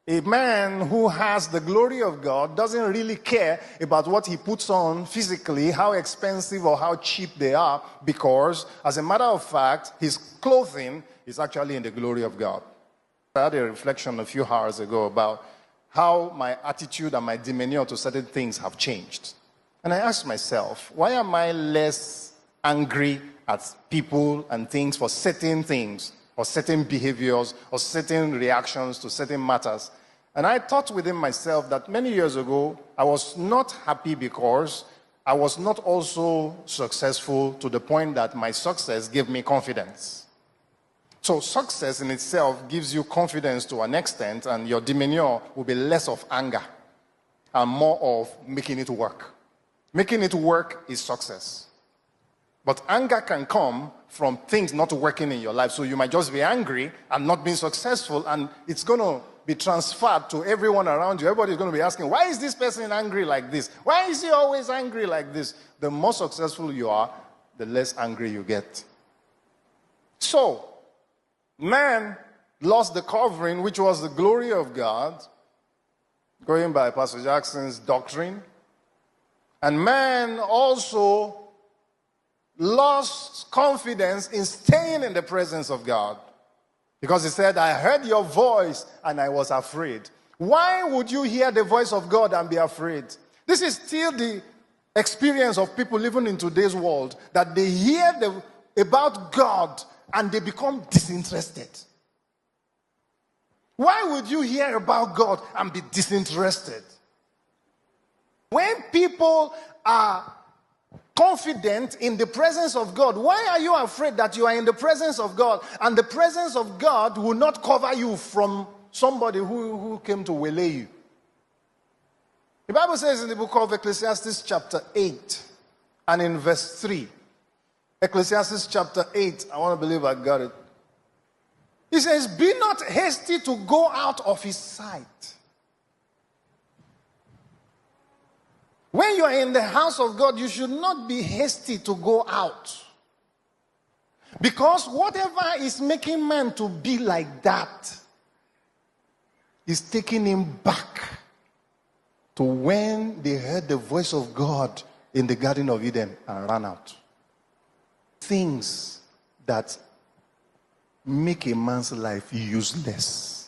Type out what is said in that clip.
A man who has the glory of God doesn't really care about what he puts on physically, how expensive or how cheap they are, because, as a matter of fact, his clothing is actually in the glory of God. I had a reflection a few hours ago about how my attitude and my demeanor to certain things have changed. And I asked myself, why am I less angry at people and things for certain things, or certain behaviors, or certain reactions to certain matters? And I thought within myself that many years ago, I was not happy because I was not also successful to the point that my success gave me confidence. So success in itself gives you confidence to an extent, and your demeanor will be less of anger and more of making it work. Making it work is success. But anger can come from things not working in your life. So you might just be angry and not being successful, and it's going to be transferred to everyone around you. Everybody's going to be asking, why is this person angry like this? Why is he always angry like this? The more successful you are, the less angry you get. So, man lost the covering, which was the glory of God, going by Pastor Jackson's doctrine. And man also lost confidence in staying in the presence of God. Because he said, I heard your voice and I was afraid. Why would you hear the voice of God and be afraid? This is still the experience of people living in today's world, that they hear about God and they become disinterested. Why would you hear about God and be disinterested? When people are confident in the presence of God, why are you afraid that you are in the presence of God and the presence of God will not cover you from somebody who came to waylay you? The Bible says in the book of Ecclesiastes chapter 8 and in verse 3, Ecclesiastes chapter 8, I want to believe I got it. He says, be not hasty to go out of his sight. When you are in the house of God, you should not be hasty to go out. Because whatever is making man to be like that is taking him back to when they heard the voice of God in the Garden of Eden and ran out. Things that make a man's life useless.